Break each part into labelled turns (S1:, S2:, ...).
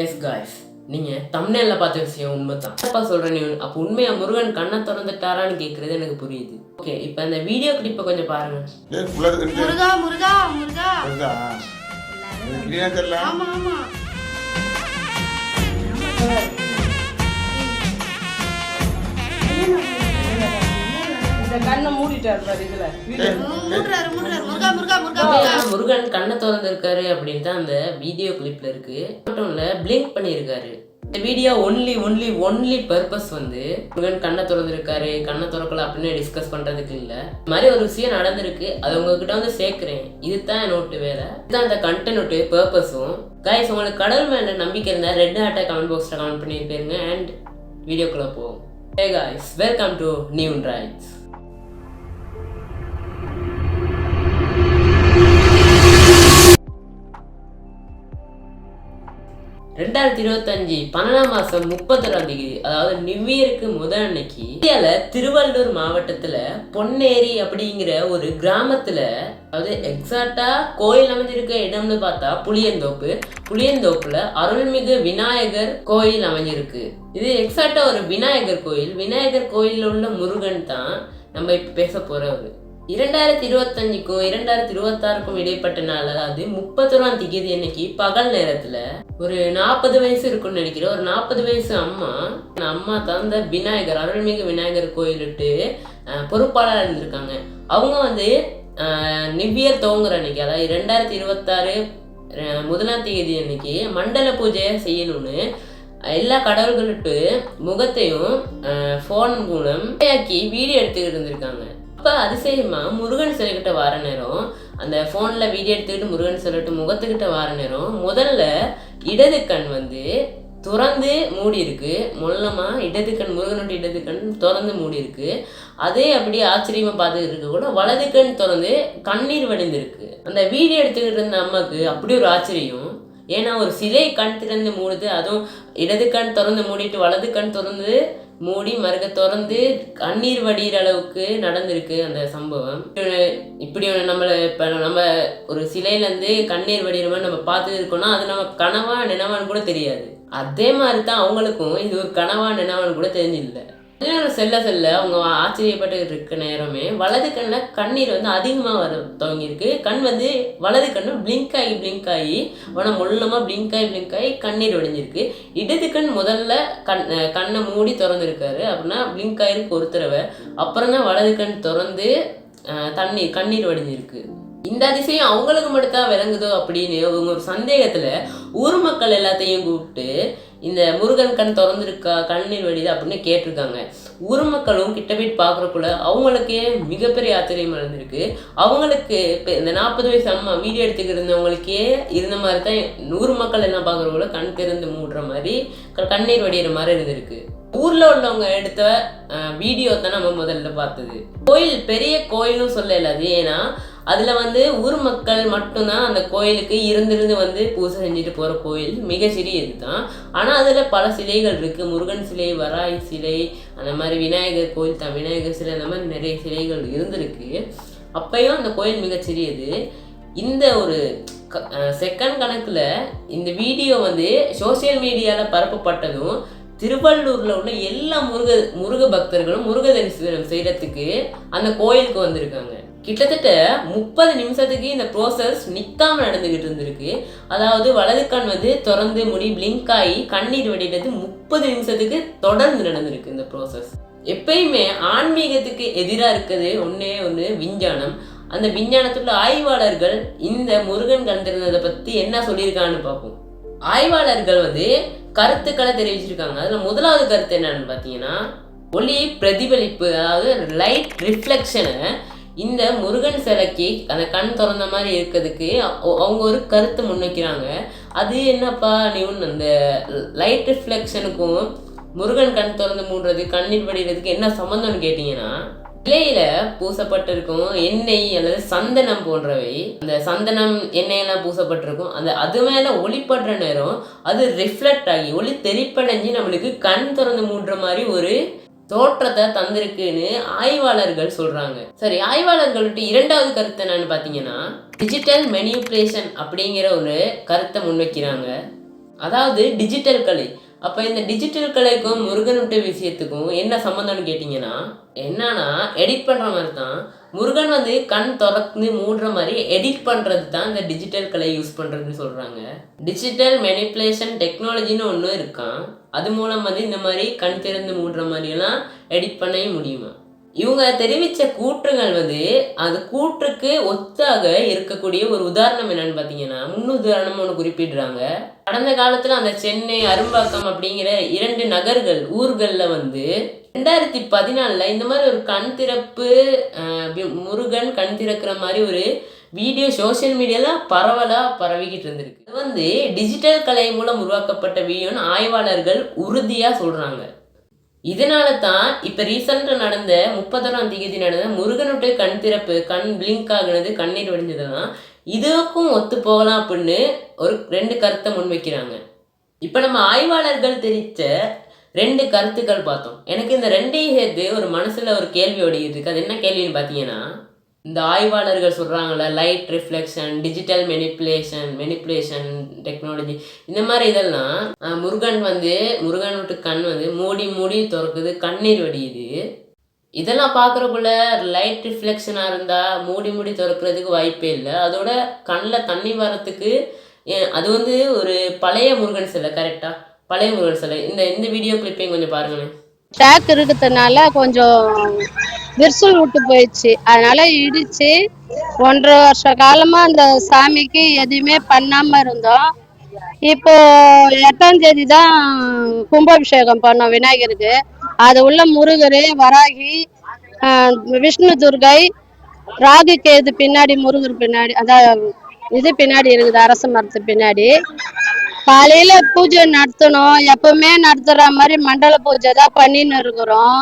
S1: S guys, நீங்கள் தமிழ்ல பார்த்த விஷயம் உண்மை தான். அப்பா சொல்கிற நீ அப்போ உண்மையாக முருகன் கண்ணை திறந்துட்டாரான்னு கேட்குறது எனக்கு புரியுது. ஓகே, இப்போ அந்த வீடியோ கிளிப்பை கொஞ்சம் பாருங்க.
S2: முருகா முருகா முருகா ஆமா ஆமா
S3: கண்ணை மூடிட்டாரு இதுல
S1: முருகன் கண்ணை திறந்திருக்காரு அப்படின்னு தான் அந்த வீடியோ கிளிப்ல இருக்கு. மட்டும் இல்ல, பிளிங்க் பண்ணியிருக்காரு. இந்த வீடியோ ஒன்லி பர்பஸ் வந்து முருகன் கண்ணை திறந்திருக்காரு, கண்ணை திறக்கல அப்படின்னு டிஸ்கஸ் பண்றதுக்கு இல்ல. இந்த மாதிரி ஒரு விஷயம் நடந்திருக்கு, அது உங்ககிட்ட வந்து சேர்க்கிறேன். இதுதான் என்னோட வேலை, இதுதான் அந்த கண்டென்ட் பர்பஸும். கைஸ், உங்களுக்கு கடவுள் மேல நம்பிக்கை இருந்தா ரெட் ஹார்ட்டை கமெண்ட் பாக்ஸ்ல கமெண்ட் பண்ணிருப்பீங்க. அண்ட் வீடியோக்குள்ள போவோம். Hey guys, welcome to Neon Rides. 2025 12ஆம் மாசம் 31ஆம் தேதி, அதாவது நியூ இயருக்கு முதல் அன்னைக்கு இந்தியால திருவள்ளூர் மாவட்டத்துல பொன்னேரி அப்படிங்கிற ஒரு கிராமத்துல, அதாவது எக்ஸாக்டா கோயில் அமைஞ்சிருக்க இடம்னு பார்த்தா புளியந்தோப்புல அருள்மிகு விநாயகர் கோயில் அமைஞ்சிருக்கு. இது எக்ஸாக்டா ஒரு விநாயகர் கோயில் உள்ள முருகன் தான் நம்ம இப்ப பேச போறவர். 2025க்கும் 2026க்கும் இடைப்பட்ட நாள், அதாவது 31ஆம் தேதி அன்னைக்கு பகல் நேரத்துல ஒரு 40 வயசு இருக்குன்னு நினைக்கிறேன், ஒரு 40 வயசு அம்மா தான் இந்த விநாயகர் அருள்மிகு விநாயகர் கோயிலிட்டு பொறுப்பாளர் இருந்திருக்காங்க. அவங்க வந்து நியூ இயர் துவங்குற அன்னைக்கு, அதாவது 2026 முதலாம் தேதி அன்னைக்கு மண்டல பூஜையை செய்யணும்னு எல்லா கடவுள்களுக்கு முகத்தையும் ஃபோன் மூலம் வீடியோ எடுத்துக்கிட்டு இருந்திருக்காங்க. அப்போ அதிசயமா முருகன் சிலைக்கிட்ட வர நேரம், அந்த ஃபோனில் வீடியோ எடுத்துக்கிட்டு முருகன் சிலைட்டு முகத்துக்கிட்ட வர நேரம், முதல்ல இடது கண் வந்து திறந்து மூடி இருக்கு. இடது கண், முருகனோட இடது கண் திறந்து மூடி இருக்கு. அதே அப்படியே ஆச்சரியமா பார்த்துக்கிட்டு இருக்க கூட வலது கண் திறந்து கண்ணீர் வடிந்திருக்கு. அந்த வீடியோ எடுத்துக்கிட்டு இருந்த அம்மாவுக்கு அப்படி ஒரு ஆச்சரியம். ஏன்னா ஒரு சிலை கண் திறந்து மூடுது, அதுவும் இடது கண் திறந்து மூடிட்டு வலது கண் திறந்து மூடி மறுக்க திறந்து கண்ணீர் வடிகிற அளவுக்கு நடந்திருக்கு அந்த சம்பவம். இப்படி நம்ம ஒரு சிலையிலேருந்து கண்ணீர் வடிகிற மாதிரி நம்ம பார்த்து இருக்கோம்னா அது நம்ம கனவா நினைவான்னு கூட தெரியாது. அதே மாதிரி தான் அவங்களுக்கும் இது ஒரு கனவா நினைவான்னு கூட தெரிஞ்சில்லை. செல்ல அவங்க ஆச்சரியப்பட்டு இருக்க நேரமே வலது கண்ணில் கண்ணீர் வந்து அதிகமாக வர துவங்கியிருக்கு. கண் வந்து வலது கண்ணு பிளிங்க் ஆகி மொல்லமாக பிளிங்க் ஆகி கண்ணீர் வடிஞ்சிருக்கு. இடது கண் முதல்ல கண்ணை மூடி திறந்துருக்காரு, அப்படின்னா பிளிங்க் ஆகிருக்கு ஒரு தடவை. அப்புறம் தான் வலது கண் திறந்து கண்ணீர் வடிஞ்சிருக்கு. இந்த அதிசயம் அவங்களுக்கு மட்டும்தான் விளங்குதோ அப்படின்னு அவங்க ஒரு சந்தேகத்துல ஊர் மக்கள் எல்லாத்தையும் கூப்பிட்டு இந்த முருகன் கண் திறந்துருக்கா, கண்ணீர் வடிது அப்படின்னு கேட்டிருக்காங்க. ஊர் மக்களும் கிட்ட போயிட்டு பார்க்குறக்குள்ள அவங்களுக்கே மிகப்பெரிய ஆச்சரியம் நடந்திருக்கு. அவங்களுக்கு இப்போ இந்த 40 வயசு அம்மா வீடியோ எடுத்துக்கிட்டு இருந்தவங்களுக்கே இருந்த மாதிரி தான் ஊர் மக்கள் எல்லாம் பார்க்குறக்குள்ள கண் திறந்து மூடுற மாதிரி கண்ணீர் வடிகிற மாதிரி இருந்திருக்கு. ஊர்ல உள்ளவங்க எடுத்த வீடியோ தான் நம்ம முதல்ல பார்த்தது. கோயில் பெரிய கோயிலும் சொல்ல இல்லாது, ஏன்னா அதுல வந்து ஊர் மக்கள் மட்டும்தான் அந்த கோயிலுக்கு இருந்து வந்து பூஜை செஞ்சுட்டு போற கோயில் மிக சிறியது தான். ஆனா அதுல பல சிலைகள் இருக்கு. முருகன் சிலை, வராய் சிலை, அந்த மாதிரி விநாயகர் கோயில் தான், விநாயகர் சிலை, அந்த மாதிரி நிறைய சிலைகள் இருந்திருக்கு. அப்பயும் அந்த கோயில் மிக சிறியது. இந்த ஒரு செகண்ட் கணக்குல இந்த வீடியோ வந்து சோசியல் மீடியால பரப்பப்பட்டதும் திருவள்ளூர்ல உள்ள எல்லா முருக பக்தர்களும் முருக தரிசனம் செய்யறதுக்கு அந்த கோயிலுக்கு வந்திருக்காங்க. கிட்டத்தட்ட 30 நிமிஷத்துக்கு இந்த ப்ரோசஸ் நிற்காம நடந்துகிட்டு இருந்திருக்கு. அதாவது வலது கண் வந்து திறந்து முடி பிளிங்க் ஆகி கண்ணீர் வடிகிறது 30 நிமிஷத்துக்கு தொடர்ந்து நடந்திருக்கு இந்த ப்ரோசஸ். எப்பயுமே ஆன்மீகத்துக்கு எதிராக இருக்குது ஒன்று விஞ்ஞானம். அந்த விஞ்ஞானத்துள்ள ஆய்வாளர்கள் இந்த முருகன் கண் திறந்ததை பற்றி என்ன சொல்லியிருக்கான்னு பார்ப்போம். ஆய்வாளர்கள் வந்து கருத்துக்களை தெரிவிச்சிருக்காங்க. அதில் முதலாவது கருத்து என்னன்னு பார்த்தீங்கன்னா, ஒளி பிரதிபலிப்பு, அதாவது லைட் ரிஃப்ளெக்ஷனை இந்த முருகன் சிலைக்கு அந்த கண் திறந்த மாதிரி இருக்கிறதுக்கு அவங்க ஒரு கருத்து முன்வைக்கிறாங்க. அது என்னப்பா, நீ அந்த லைட் ரிஃப்ளெக்ஷனுக்கும் முருகன் கண் திறந்து மூடுறது கண்ணீர் வடிகிறதுக்கு என்ன சம்மந்தம்னு கேட்டிங்கன்னா, இலையில பூசப்பட்டிருக்கும் எண்ணெய் அல்லது சந்தனம் போன்றவை, அந்த சந்தனம் எண்ணெயெல்லாம் பூசப்பட்டிருக்கும், அது மேல ஒளிப்படுற நேரம் அது ரிஃப்ளெக்ட் ஆகி ஒளி தெளிப்படைஞ்சு நம்மளுக்கு கண் திறந்து மூடுற மாதிரி ஒரு தோற்றத்தை தந்திருக்குன்னு ஆய்வாளர்கள் சொல்றாங்க. சரி, ஆய்வாளர்கள்ட்ட இரண்டாவது கருத்து என்னன்னு பார்த்தீங்கன்னா, டிஜிட்டல் மெனிபுலேஷன் அப்படிங்கிற ஒரு கருத்தை முன்வைக்கிறாங்க. அதாவது டிஜிட்டல் கலை. அப்போ இந்த டிஜிட்டல் கலைக்கும் முருகன் விட்ட விஷயத்துக்கும் என்ன சம்மந்தம்னு கேட்டிங்கன்னா, என்னன்னா எடிட் பண்ணுற மாதிரி தான். முருகன் வந்து கண் திறந்து மூடுற மாதிரி எடிட் பண்ணுறது தான் இந்த டிஜிட்டல் கலை யூஸ் பண்ணுறதுன்னு சொல்கிறாங்க. டிஜிட்டல் மெனிப்புலேஷன் டெக்னாலஜின்னு ஒன்று இருக்கான். அது மூலம் வந்து இந்த மாதிரி கண் திறந்து மூடுற மாதிரியெல்லாம் எடிட் பண்ணவே முடியுமா. இவங்க தெரிவித்த கூற்றுகள் வந்து அது கூற்றுக்கு ஒத்தாக இருக்கக்கூடிய ஒரு உதாரணம் என்னன்னு பார்த்தீங்கன்னா, முன்னுதாரணம் ஒன்று குறிப்பிடுறாங்க. கடந்த காலத்தில் அந்த சென்னை, அரும்பாக்கம் அப்படிங்கிற 2 நகர்கள் ஊர்களில் வந்து 2014 இந்த மாதிரி ஒரு கண் திறப்பு முருகன் கண் திறக்கிற மாதிரி ஒரு வீடியோ சோஷியல் மீடியாவில் பரவலாக பரவிக்கிட்டு இருந்திருக்கு. இது வந்து டிஜிட்டல் கலை மூலம் உருவாக்கப்பட்ட வீடியோன்னு ஆய்வாளர்கள் உறுதியாக சொல்கிறாங்க. இதனால தான் இப்போ ரீசெண்டாக நடந்த 31ஆம் தேதி நடந்த முருகனுடைய கண் திறப்பு, கண் பிளிங்க் ஆகுனது, கண்ணீர் வடிஞ்சதெல்லாம் இதுக்கும் ஒத்து போகலாம் அப்படின்னு ஒரு 2 கருத்தை முன்வைக்கிறாங்க. இப்போ நம்ம ஆய்வாளர்கள் தெரிவித்த 2 கருத்துக்கள் பார்த்தோம். எனக்கு இந்த 2ஐயும் சேர்த்து ஒரு மனசில் ஒரு கேள்வி ஓடிக்கிட்டு இருக்கு. அது என்ன கேள்வின்னு பார்த்தீங்கன்னா, இந்த ஆய்வாளர்கள் சொல்கிறாங்கள light reflection, digital manipulation technology, இந்த மாதிரி இதெல்லாம் முருகன் விட்டு கண் வந்து மூடி திறக்குது, கண்ணீர் வடியுது. இதெல்லாம் பார்க்குறக்குள்ள லைட் ரிஃப்ளெக்ஷனாக இருந்தால் மூடி திறக்கிறதுக்கு வாய்ப்பே இல்லை. அதோட கண்ணில் தண்ணி வரத்துக்கு அது வந்து ஒரு பழைய முருகன் சிலை. கரெக்டாக பழைய முருகன் சிலை. இந்த வீடியோ கிளிப்பையும் கொஞ்சம் பாருங்களேன்.
S3: ட்ராக் இருக்கிறதுனால கொஞ்சம் விரிசல் விட்டு போயிடுச்சு. அதனால இடிச்சு 1.5 வருஷ காலமா அந்த சாமிக்கு எதுவுமே பண்ணாம இருந்தோம். இப்போ 8ஆம் தேதி தான் கும்பாபிஷேகம் பண்ணோம் விநாயகருக்கு. அது உள்ள முருகர், வராகி, விஷ்ணு, துர்கை, ராகு கேது பின்னாடி, முருகர் பின்னாடி, அதான் இது பின்னாடி இருக்குது, அரச மரத்து பின்னாடி. காலையில பூஜை நடத்தணும், எப்பவுமே நடத்துற மாதிரி மண்டல பூஜை தான் பண்ணின்னு இருக்கிறோம்.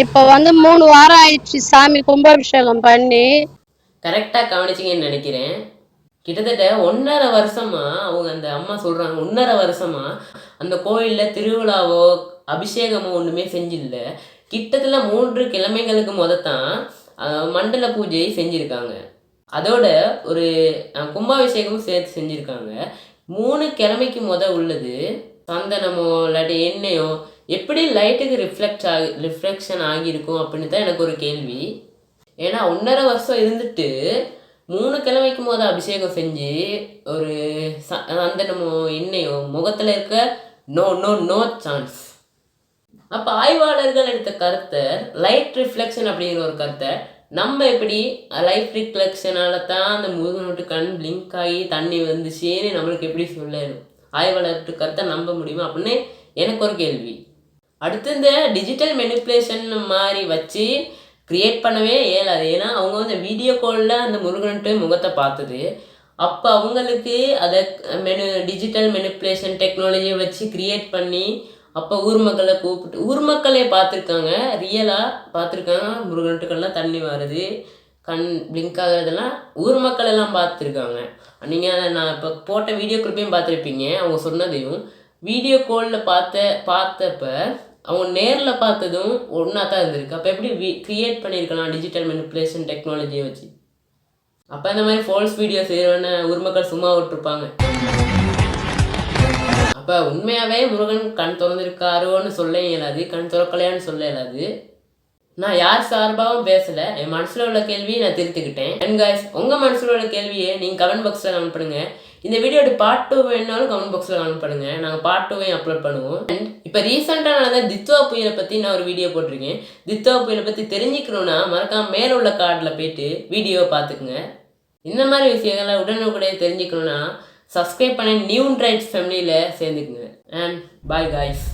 S3: இப்போ வந்து 3 வாரம் ஆயிடுச்சு சாமி கும்பாபிஷேகம் பண்ணி.
S1: கரெக்டாக கவனிச்சிங்கன்னு நினைக்கிறேன். கிட்டத்தட்ட 1.5 வருஷமா அவங்க அந்த அம்மா சொல்கிறாங்க, 1.5 வருஷமா அந்த கோயிலில் திருவிழாவோ அபிஷேகமோ ஒன்றுமே செஞ்சில்லை. கிட்டத்தட்ட 3 கிழமைகளுக்கு முதத்தான் மண்டல பூஜையை செஞ்சுருக்காங்க. அதோட ஒரு கும்பாபிஷேகமும் சேர்த்து செஞ்சுருக்காங்க. 3 கிழமைக்கு உள்ளது சந்தனமோ இல்லாட்டி எண்ணெயோ எப்படி லைட்டுக்கு ரிஃப்ளெக்ஷன் ஆகியிருக்கும் அப்படின்னு தான் எனக்கு ஒரு கேள்வி. ஏன்னா 1.5 வருஷம் இருந்துட்டு 3 கிழமைக்கு அபிஷேகம் செஞ்சு ஒரு சந்தனமோ எண்ணெயோ முகத்தில் இருக்க நோ சான்ஸ். அப்போ ஆய்வாளர்கள் எடுத்த கருத்தை லைட் ரிஃப்ளெக்ஷன் அப்படிங்கிற ஒரு கருத்தை நம்ம எப்படி லைட் ரிஃப்ளெக்ஷனால தான் அந்த முருகனோட்டு கண் பிளிங்க் ஆகி தண்ணி வந்துச்சேன்னு நம்மளுக்கு எப்படி சொல்லணும், ஆய்வாளர்கிட்ட கருத்தை நம்ப முடியுமா அப்படின்னு எனக்கு ஒரு கேள்வி. அடுத்து இந்த டிஜிட்டல் மெனிப்புலேஷன் மாதிரி வச்சு க்ரியேட் பண்ணவே இயலாது. ஏன்னா அவங்க வந்து வீடியோ காலில் அந்த முருகன்ட்டு முகத்தை பார்த்தது. அப்போ அவங்களுக்கு அதை டிஜிட்டல் மெனிப்புலேஷன் டெக்னாலஜியை வச்சு க்ரியேட் பண்ணி அப்போ ஊர் மக்களை கூப்பிட்டு ஊர் மக்களே பார்த்துருக்காங்க, ரியலாக பார்த்துருக்காங்க. முருகன்ட்டுக்கெல்லாம் தண்ணி வருது, கண் பிளிங்க் ஆகுறதெல்லாம் ஊர் மக்கள் எல்லாம் பார்த்துருக்காங்க. நீங்கள் நான் இப்போ போட்ட வீடியோ கிளிப்பையும் பார்த்துருப்பீங்க. அவங்க சொன்னதையும் வீடியோ காலில் பார்த்தப்ப அவங்க நேரில் பார்த்ததும் ஒன்றா தான் இருந்திருக்கு. அப்போ எப்படி க்ரியேட் பண்ணியிருக்கலாம் டிஜிட்டல் மெனிப்புலேஷன் டெக்னாலஜியை வச்சு? அப்போ இந்த மாதிரி ஃபால்ஸ் வீடியோ செய்கிறவன ஊர் மக்கள் சும்மா விட்டுருப்பாங்க. அப்போ உண்மையாகவே முருகன் கண் திறந்திருக்காரோன்னு சொல்ல இயலாது, கண் திறக்கலையான்னு சொல்ல இயலாது. நான் யார் சார்பாகவும் பேசலை, என் மனசில் உள்ள கேள்வியை நான் திருத்திக்கிட்டேன். அண்ட் காய்ஸ், உங்கள் மனசில் உள்ள கேள்வியை நீங்கள் கமெண்ட் பாக்ஸில் கமெண்ட் பண்ணுங்கள். இந்த வீடியோட பார்ட் 2 வேணுனாலும் கமெண்ட் பாக்ஸில் கமெண்ட் பண்ணுங்கள். நாங்கள் பார்ட் 2வையும் அப்லோட் பண்ணுவோம். அண்ட் இப்போ ரீசெண்டாக நடந்த தித்வா புயலை பற்றி நான் ஒரு வீடியோ போட்டிருக்கேன். தித்வா புயலை பற்றி தெரிஞ்சுக்கணுன்னா மறக்காம மேலே உள்ள கார்டில் போய்ட்டு வீடியோவை பார்த்துக்குங்க. இந்த மாதிரி விஷயங்களை உடனுக்குடைய தெரிஞ்சுக்கணுன்னா சப்ஸ்கிரைப் பண்ணி நியூ ரைட்ஸ் ஃபேமிலியில் சேர்ந்துக்குங்க. And bye guys.